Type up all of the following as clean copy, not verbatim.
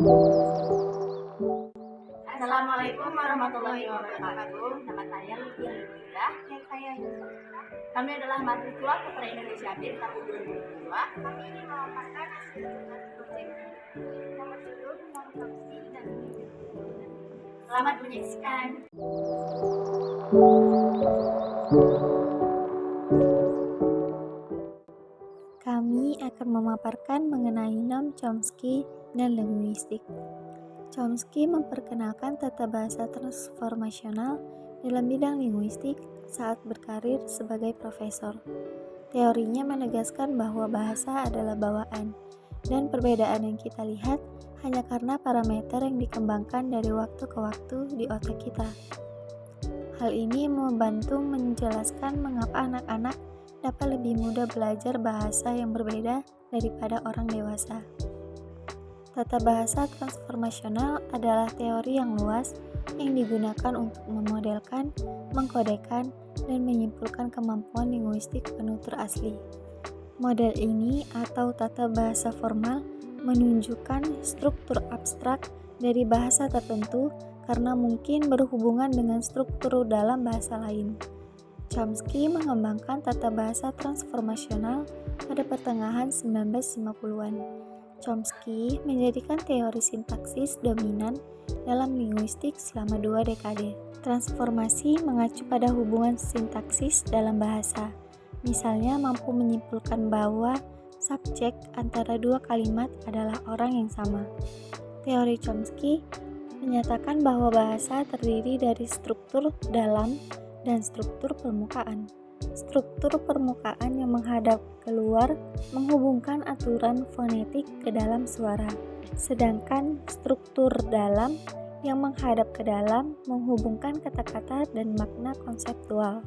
Assalamualaikum warahmatullahi wabarakatuh. Nama saya Lutfi Lutfidah. Dan saya Yusuf. Kami adalah mahasiswa Sastra Indonesia BIN tahun 2022. Kami ingin memaparkan hasil tugas proyek yang berjudul Memproduksi dan Selamat menyaksikan. Kami akan memaparkan mengenai Noam Chomsky dan linguistik. Chomsky memperkenalkan tata bahasa transformasional dalam bidang linguistik saat berkarir sebagai profesor. Teorinya menegaskan bahwa bahasa adalah bawaan, dan perbedaan yang kita lihat hanya karena parameter yang dikembangkan dari waktu ke waktu di otak kita. Hal ini membantu menjelaskan mengapa anak-anak dapat lebih mudah belajar bahasa yang berbeda daripada orang dewasa. Tata bahasa transformasional adalah teori yang luas yang digunakan untuk memodelkan, mengkodekan, dan menyimpulkan kemampuan linguistik penutur asli. Model ini atau tata bahasa formal menunjukkan struktur abstrak dari bahasa tertentu karena mungkin berhubungan dengan struktur dalam bahasa lain. Chomsky mengembangkan tata bahasa transformasional pada pertengahan 1950-an. Chomsky menjadikan teori sintaksis dominan dalam linguistik selama 2 dekade. Transformasi mengacu pada hubungan sintaksis dalam bahasa. Misalnya mampu menyimpulkan bahwa subjek antara 2 kalimat adalah orang yang sama. Teori Chomsky menyatakan bahwa bahasa terdiri dari struktur dalam dan struktur permukaan. Struktur permukaan yang menghadap keluar menghubungkan aturan fonetik ke dalam suara, sedangkan struktur dalam yang menghadap ke dalam menghubungkan kata-kata dan makna konseptual.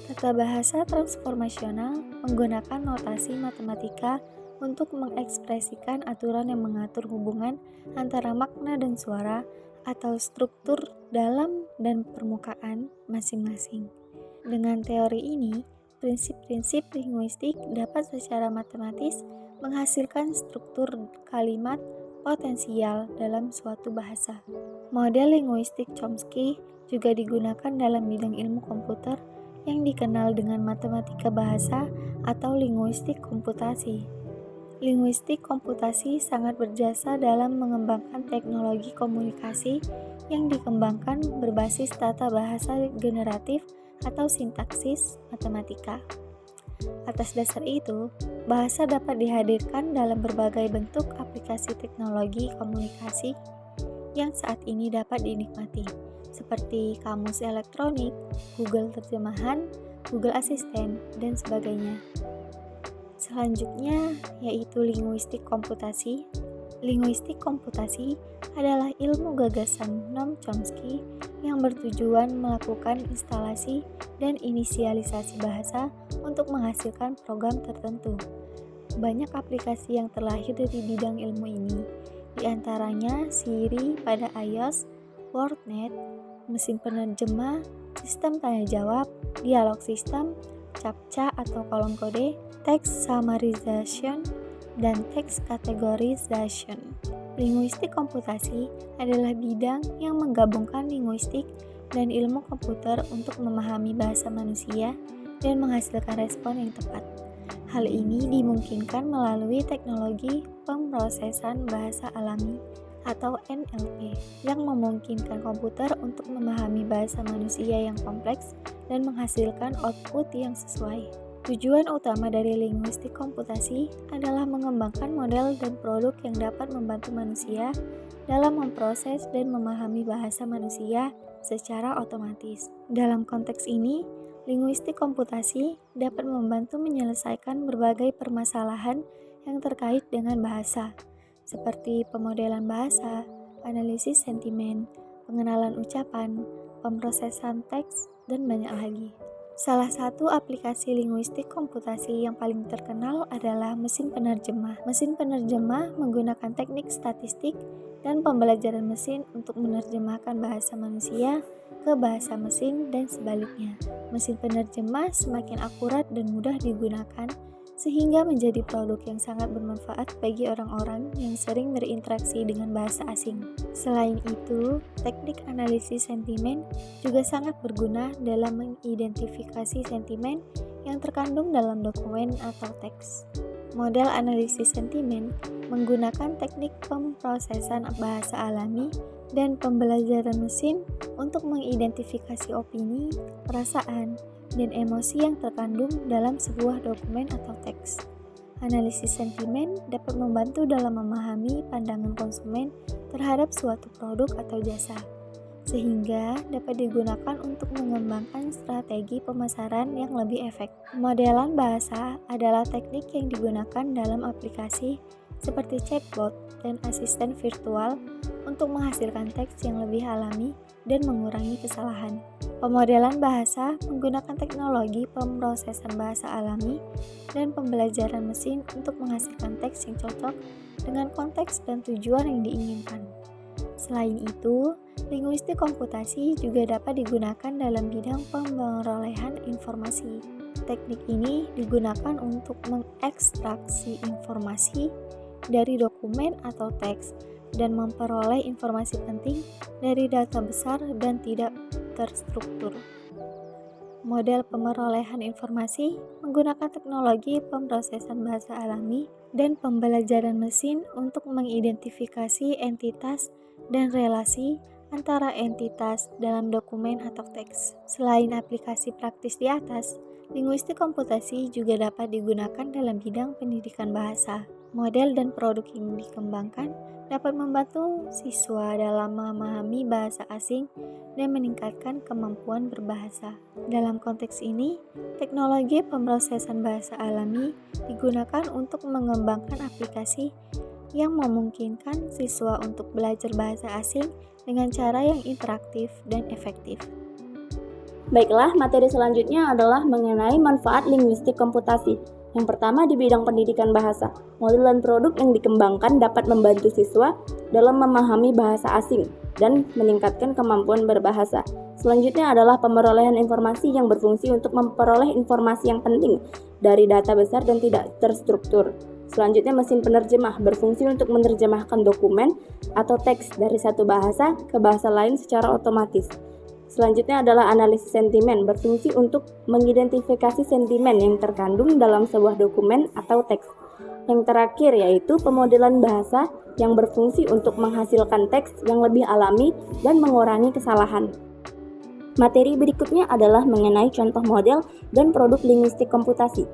Tata bahasa transformasional menggunakan notasi matematika untuk mengekspresikan aturan yang mengatur hubungan antara makna dan suara atau struktur dalam dan permukaan masing-masing. Dengan teori ini, prinsip-prinsip linguistik dapat secara matematis menghasilkan struktur kalimat potensial dalam suatu bahasa. Model linguistik Chomsky juga digunakan dalam bidang ilmu komputer yang dikenal dengan matematika bahasa atau linguistik komputasi. Linguistik komputasi sangat berjasa dalam mengembangkan teknologi komunikasi yang dikembangkan berbasis tata bahasa generatif atau sintaksis matematika. Atas dasar itu, bahasa dapat dihadirkan dalam berbagai bentuk aplikasi teknologi komunikasi yang saat ini dapat dinikmati, seperti kamus elektronik, Google Terjemahan, Google Assistant, dan sebagainya. Selanjutnya yaitu linguistik komputasi. Linguistik komputasi adalah ilmu gagasan Noam Chomsky yang bertujuan melakukan instalasi dan inisialisasi bahasa untuk menghasilkan program tertentu. Banyak aplikasi yang terlahir dari bidang ilmu ini, di antaranya Siri pada iOS, WordNet, mesin penerjemah, sistem tanya jawab, dialog sistem, CAPTCHA atau kolom kode, text summarization, dan text categorization. Linguistik komputasi adalah bidang yang menggabungkan linguistik dan ilmu komputer untuk memahami bahasa manusia dan menghasilkan respon yang tepat. Hal ini dimungkinkan melalui teknologi pemrosesan bahasa alami atau NLP yang memungkinkan komputer untuk memahami bahasa manusia yang kompleks dan menghasilkan output yang sesuai. Tujuan utama dari linguistik komputasi adalah mengembangkan model dan produk yang dapat membantu manusia dalam memproses dan memahami bahasa manusia secara otomatis. Dalam konteks ini, linguistik komputasi dapat membantu menyelesaikan berbagai permasalahan yang terkait dengan bahasa, seperti pemodelan bahasa, analisis sentimen, pengenalan ucapan, pemrosesan teks, dan banyak lagi. Salah satu aplikasi linguistik komputasi yang paling terkenal adalah mesin penerjemah. Mesin penerjemah menggunakan teknik statistik dan pembelajaran mesin untuk menerjemahkan bahasa manusia ke bahasa mesin dan sebaliknya. Mesin penerjemah semakin akurat dan mudah digunakan, sehingga menjadi produk yang sangat bermanfaat bagi orang-orang yang sering berinteraksi dengan bahasa asing. Selain itu, teknik analisis sentimen juga sangat berguna dalam mengidentifikasi sentimen yang terkandung dalam dokumen atau teks. Model analisis sentimen menggunakan teknik pemrosesan bahasa alami dan pembelajaran mesin untuk mengidentifikasi opini, perasaan, dan emosi yang terkandung dalam sebuah dokumen atau teks. Analisis sentimen dapat membantu dalam memahami pandangan konsumen terhadap suatu produk atau jasa, sehingga dapat digunakan untuk mengembangkan strategi pemasaran yang lebih efektif. Modelan bahasa adalah teknik yang digunakan dalam aplikasi seperti chatbot dan asisten virtual untuk menghasilkan teks yang lebih alami dan mengurangi kesalahan. Pemodelan bahasa menggunakan teknologi pemrosesan bahasa alami dan pembelajaran mesin untuk menghasilkan teks yang cocok dengan konteks dan tujuan yang diinginkan. Selain itu, linguistik komputasi juga dapat digunakan dalam bidang pemerolehan informasi. Teknik ini digunakan untuk mengekstraksi informasi dari dokumen atau teks dan memperoleh informasi penting dari data besar dan tidak terstruktur. Model pemerolehan informasi menggunakan teknologi pemrosesan bahasa alami dan pembelajaran mesin untuk mengidentifikasi entitas dan relasi antara entitas dalam dokumen atau teks. Selain aplikasi praktis di atas, linguistik komputasi juga dapat digunakan dalam bidang pendidikan bahasa. Model dan produk yang dikembangkan dapat membantu siswa dalam memahami bahasa asing dan meningkatkan kemampuan berbahasa. Dalam konteks ini, teknologi pemrosesan bahasa alami digunakan untuk mengembangkan aplikasi yang memungkinkan siswa untuk belajar bahasa asing dengan cara yang interaktif dan efektif. Baiklah, materi selanjutnya adalah mengenai manfaat linguistik komputasi. Yang pertama di bidang pendidikan bahasa. Model dan produk yang dikembangkan dapat membantu siswa dalam memahami bahasa asing dan meningkatkan kemampuan berbahasa. Selanjutnya adalah pemerolehan informasi yang berfungsi untuk memperoleh informasi yang penting dari data besar dan tidak terstruktur. Selanjutnya mesin penerjemah berfungsi untuk menerjemahkan dokumen atau teks dari satu bahasa ke bahasa lain secara otomatis. Selanjutnya adalah analisis sentimen, berfungsi untuk mengidentifikasi sentimen yang terkandung dalam sebuah dokumen atau teks. Yang terakhir yaitu pemodelan bahasa yang berfungsi untuk menghasilkan teks yang lebih alami dan mengurangi kesalahan. Materi berikutnya adalah mengenai contoh model dan produk linguistik komputasi.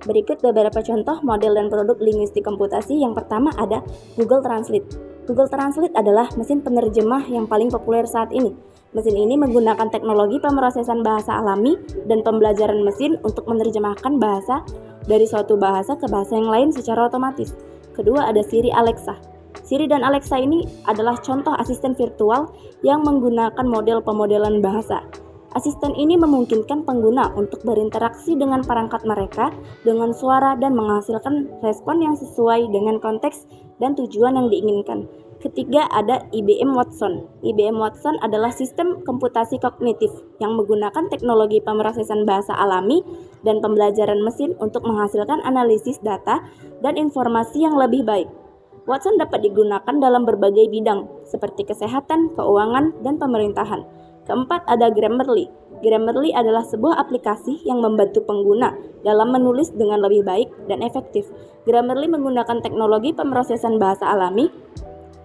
Berikut beberapa contoh model dan produk linguistik komputasi. Yang pertama ada Google Translate. Google Translate adalah mesin penerjemah yang paling populer saat ini. Mesin ini menggunakan teknologi pemrosesan bahasa alami dan pembelajaran mesin untuk menerjemahkan bahasa dari suatu bahasa ke bahasa yang lain secara otomatis. Kedua ada Siri Alexa. Siri dan Alexa ini adalah contoh asisten virtual yang menggunakan model pemodelan bahasa. Asisten ini memungkinkan pengguna untuk berinteraksi dengan perangkat mereka dengan suara dan menghasilkan respon yang sesuai dengan konteks dan tujuan yang diinginkan. Ketiga ada IBM Watson. IBM Watson adalah sistem komputasi kognitif yang menggunakan teknologi pemrosesan bahasa alami dan pembelajaran mesin untuk menghasilkan analisis data dan informasi yang lebih baik. Watson dapat digunakan dalam berbagai bidang seperti kesehatan, keuangan, dan pemerintahan. Keempat ada Grammarly. Grammarly adalah sebuah aplikasi yang membantu pengguna dalam menulis dengan lebih baik dan efektif. Grammarly menggunakan teknologi pemrosesan bahasa alami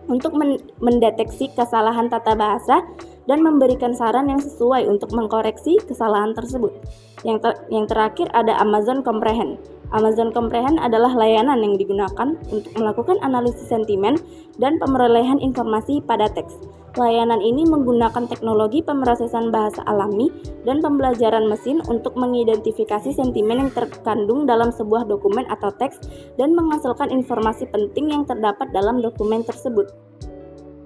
untuk mendeteksi kesalahan tata bahasa dan memberikan saran yang sesuai untuk mengkoreksi kesalahan tersebut. Yang terakhir ada Amazon Comprehend. Amazon Comprehend adalah layanan yang digunakan untuk melakukan analisis sentimen dan pemerolehan informasi pada teks. Layanan ini menggunakan teknologi pemrosesan bahasa alami dan pembelajaran mesin untuk mengidentifikasi sentimen yang terkandung dalam sebuah dokumen atau teks dan menghasilkan informasi penting yang terdapat dalam dokumen tersebut.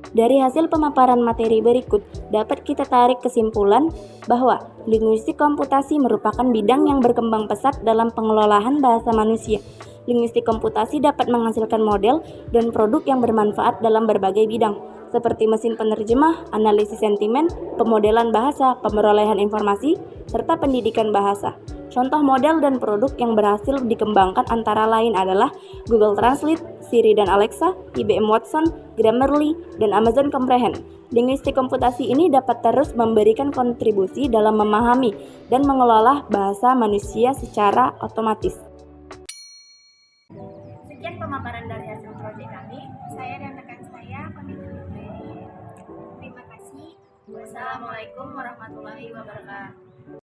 Dari hasil pemaparan materi berikut, dapat kita tarik kesimpulan bahwa linguistik komputasi merupakan bidang yang berkembang pesat dalam pengelolaan bahasa manusia. Linguistik komputasi dapat menghasilkan model dan produk yang bermanfaat dalam berbagai bidang, seperti mesin penerjemah, analisis sentimen, pemodelan bahasa, pemerolehan informasi, serta pendidikan bahasa. Contoh model dan produk yang berhasil dikembangkan antara lain adalah Google Translate, Siri dan Alexa, IBM Watson, Grammarly, dan Amazon Comprehend. Linguistik komputasi ini dapat terus memberikan kontribusi dalam memahami dan mengelola bahasa manusia secara otomatis. Sekian pemaparan dari hasil proyek kami. Saya dan rekan saya pamit undur diri. Terima kasih. Wassalamualaikum warahmatullahi wabarakatuh.